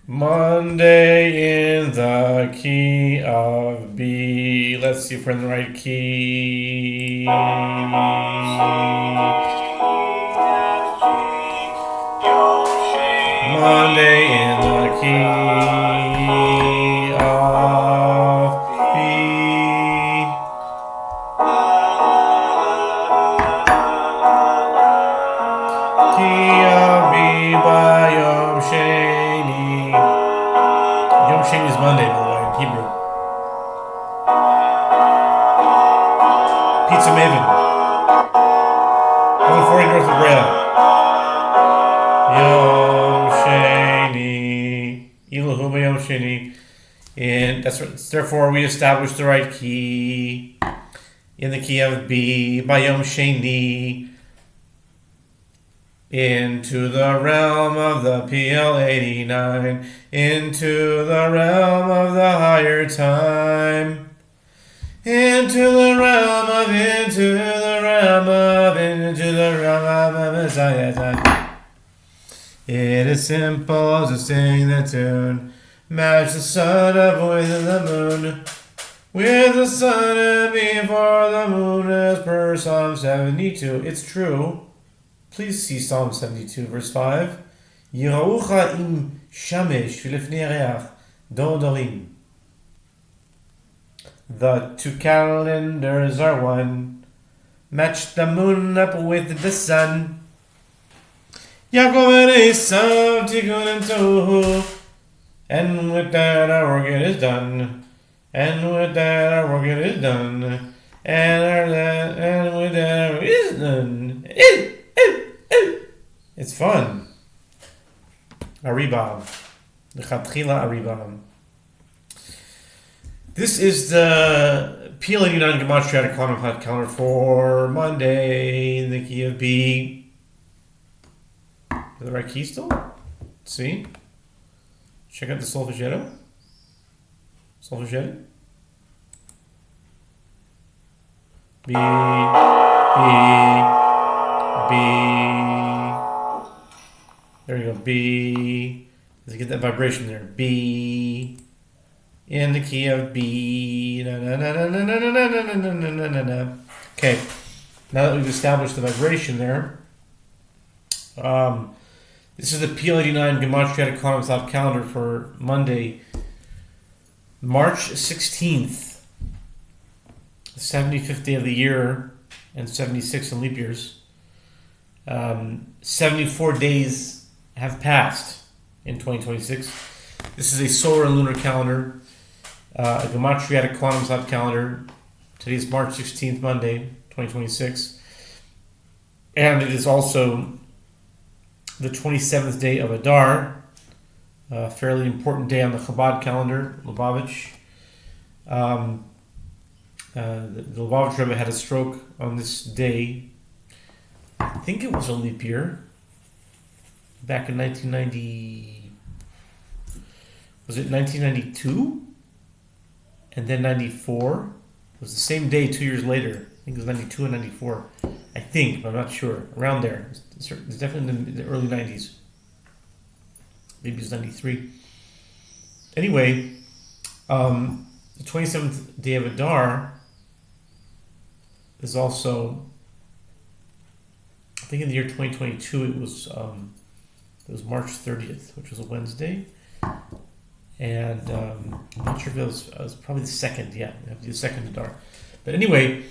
Monday in the key of B. Let's see if we're in the right key. Monday in the key of B. Key of B by Yom Sheni. Yom Sheni is Monday, by the way, in Hebrew. Pizza Maven. 140 north of Brea. Yom Sheni. Elohu Yom Sheni. And that's what, therefore we established the right key in the key of B by Yom Sheni into the realm of the PL-89, into the realm of the higher time, into the realm of Messiah time. It is simple to sing the tune, match the sun up with the moon, with the sun before the moon as per Psalm 72. It's true. Please see Psalm 72, verse 5. Yiraucha im shamesh v'lefnei reach dodorim. The two calendars are one. Match the moon up with the sun. Yaakov and Esav, Tikkun and Tohu. And with that our work it is done. And with that our work it is done. And with that our work is done. It's fun. Aribam. The Chatchila Aribam. This is the PL-89 Gematria quantum hot calendar for Monday in the key of B. Is the right key still? Let's see. Check out the solfeggetto. Solfeggetto. B, B, B. There you go. B. Let's get that vibration there. B. In the key of B. Okay. Now that we've established the vibration there, this is the PL-89 Gematria Quantum Thought calendar for Monday, March 16th, the 75th day of the year, and 76 in leap years. 74 days have passed in 2026. This is a solar and lunar calendar, a Gematria Quantum Thought calendar. Today is March 16th, Monday, 2026. And it is also the 27th day of Adar, a fairly important day on the Chabad calendar, Lubavitch. The Lubavitch Rebbe had a stroke on this day. I think it was a leap year. Back in 1990, was it 1992? And then 94? It was the same day 2 years later. I think it was 92 and 94. I think, but I'm not sure. Around there. It's definitely in the early 90s. Maybe it's 93. Anyway, the 27th day of Adar is also, I think in the year 2022 it was March 30th, which was a Wednesday. And I'm not sure if it was probably the second. Yeah, the second Adar. But anyway,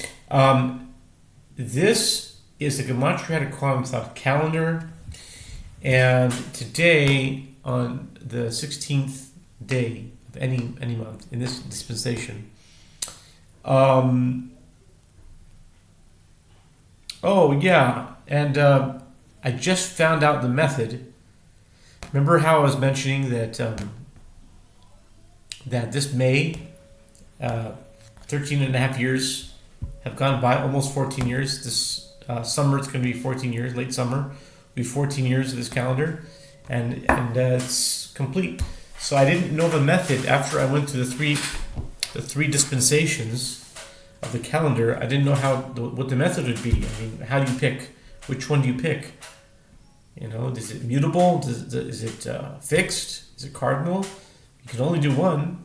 this is the Gematria Quantum Thought calendar, and today on the 16th day of any month in this dispensation. Oh yeah, and I just found out the method. Remember how I was mentioning that that this May, 13 and a half years have gone by, almost 14 years. This summer it's going to be 14 years, late summer. It'll be 14 years of this calendar, and it's complete. So I didn't know the method after I went to the three dispensations of the calendar. I didn't know what the method would be. I mean, how do you pick? Which one do you pick? You know, is it mutable? Is it fixed? Is it cardinal? You can only do one.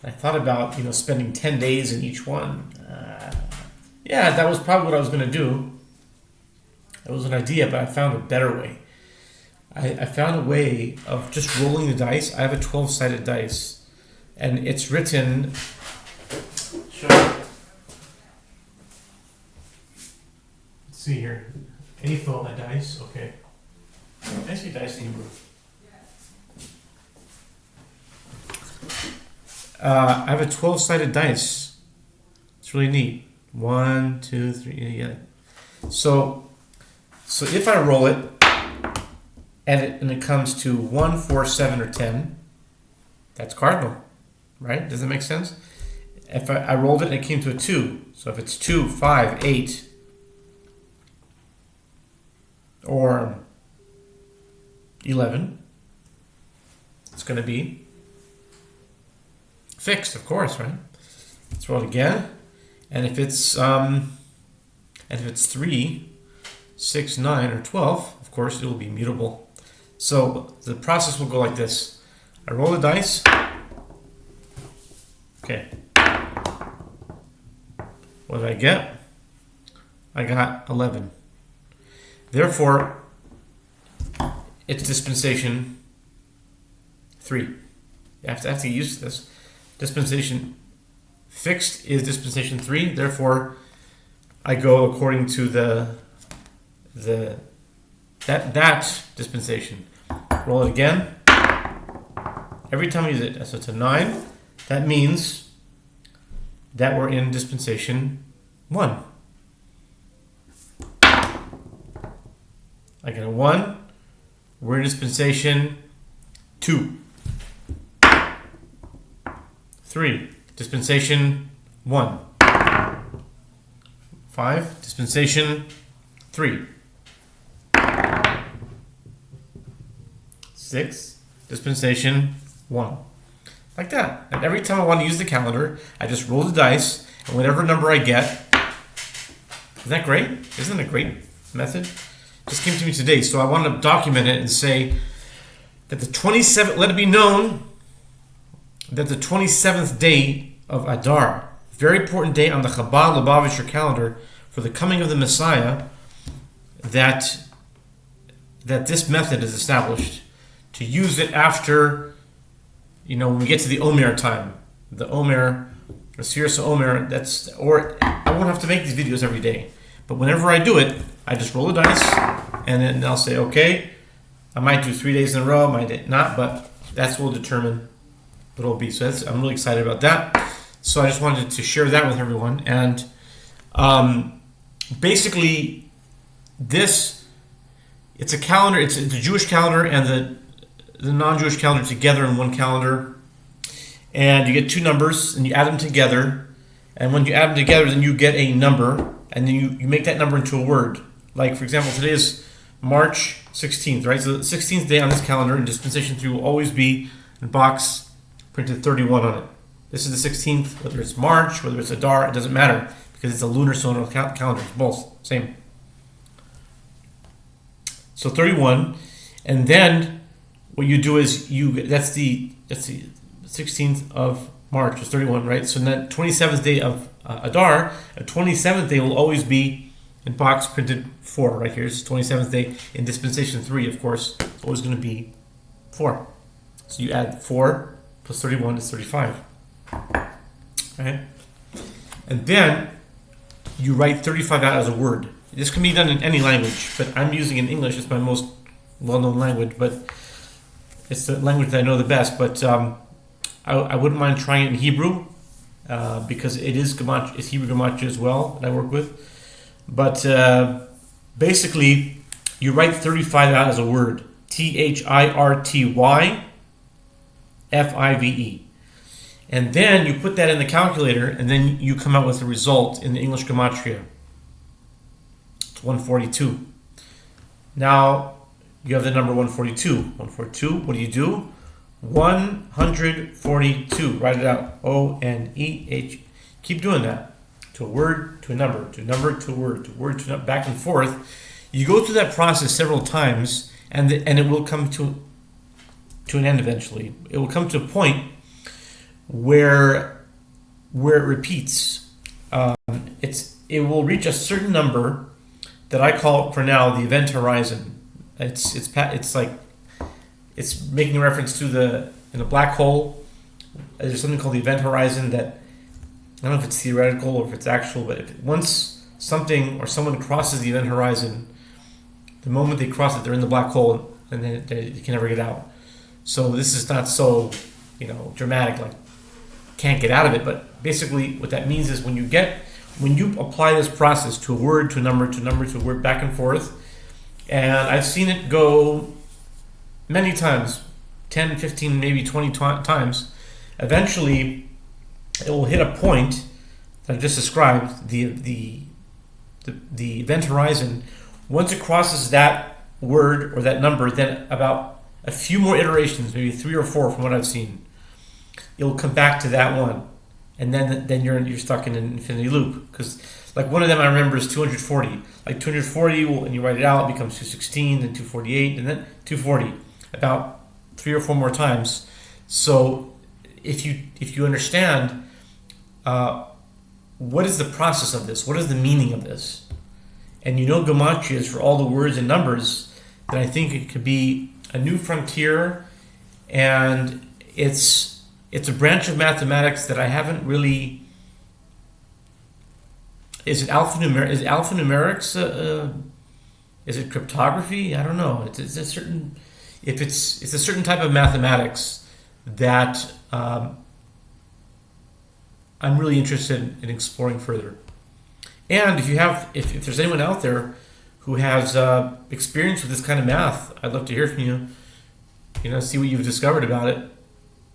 I thought about, spending 10 days in each one. Yeah, that was probably what I was going to do. It was an idea, but I found a better way. I found a way of just rolling the dice. I have a 12-sided dice, and it's written. Sure. Let's see here. A-fold dice. Okay. I see dice in Hebrew. I have a 12-sided dice. It's really neat. 1, 2, 3. Yeah. So if I roll it, and it comes to 1, 4, 7, or 10, that's cardinal, right? Does that make sense? If I rolled it and it came to a 2, so if it's 2, 5, 8, or 11, it's going to be fixed, of course, right? Let's roll it again, and if it's 3, 6, 9, or 12, of course, it will be mutable. So the process will go like this. I roll the dice. Okay. What did I get? I got 11. Therefore, it's dispensation 3. You have to get used to this. Dispensation fixed is dispensation 3. Therefore, I go according to that dispensation. Roll it again. Every time I use it, so it's a 9. That means that we're in dispensation 1. I get a 1. We're in dispensation 2. 3. Dispensation 1. 5. Dispensation 3. 6. Dispensation 1. Like that. And every time I want to use the calendar, I just roll the dice, and whatever number I get. Isn't that great? Isn't it a great method? Just came to me today, so I want to document it and say that the 27th, let it be known that the 27th day of Adar, very important day on the Chabad Lubavitcher calendar for the coming of the Messiah, that this method is established. To use it after, when we get to the Omer time. The Omer, or Sfiras Omer, or I won't have to make these videos every day. But whenever I do it, I just roll the dice, and then I'll say, okay, I might do 3 days in a row, I might not, but that's what will determine what it'll be. So I'm really excited about that. So I just wanted to share that with everyone. And basically, it's a calendar, it's the Jewish calendar and the non-Jewish calendar together in one calendar. And you get two numbers, and you add them together. And when you add them together, then you get a number, and then you make that number into a word. Like, for example, today is March 16th, right? So the 16th day on this calendar in Dispensation 3 will always be in a box printed 31 on it. This is the 16th, whether it's March, whether it's Adar, it doesn't matter, because it's a lunar solar calendar. It's both, same. So 31, and then what you do is that's the 16th of March, it's 31, right? So then 27th day of Adar, a 27th day will always be in box printed 4, right here. It's 27th day in Dispensation 3, of course, it's always going to be 4. So you add 4 plus 31 is 35. Right? And then you write 35 out as a word. This can be done in any language, but I'm using in English. It's my most well-known language, but it's the language that I know the best. But I wouldn't mind trying it in Hebrew because it's Hebrew Gematria as well that I work with. But basically, you write 35 out as a word. THIRTYFIVE. And then you put that in the calculator, and then you come out with a result in the English Gematria. It's 142. Now, you have the number 142. 142, what do? 142. Write it out. O-N-E-H. Keep doing that. To a word, to a number, to a number, to a word, to a word, to a number, back and forth. You go through that process several times, and it will come to to an end eventually. It will come to a point where it repeats. It will reach a certain number that I call for now the event horizon. It's like it's making a reference to in a black hole. There's something called the event horizon that I don't know if it's theoretical or if it's actual, but once something or someone crosses the event horizon, the moment they cross it, they're in the black hole and then they can never get out. So this is not so, dramatic, like can't get out of it. But basically, what that means is when you apply this process to a word, to a number, to a word, back and forth, and I've seen it go many times, 10, 15, maybe 20 times. Eventually, it will hit a point that I just described, the event horizon. Once it crosses that word or that number, then about a few more iterations, maybe 3 or 4 from what I've seen, it will come back to that one, and then you're stuck in an infinity loop. Because like one of them I remember is 240. Like 240, and you write it out, it becomes 216, then 248, and then 240. About 3 or 4 more times. So if you understand what is the process of this, what is the meaning of this, and gematria is for all the words and numbers, then I think it could be a new frontier, and it's a branch of mathematics that I haven't really. Is it alphanumerics? Is it cryptography? I don't know. It's a certain. If it's a certain type of mathematics that I'm really interested in exploring further. And if there's anyone out there who has experience with this kind of math, I'd love to hear from you. See what you've discovered about it.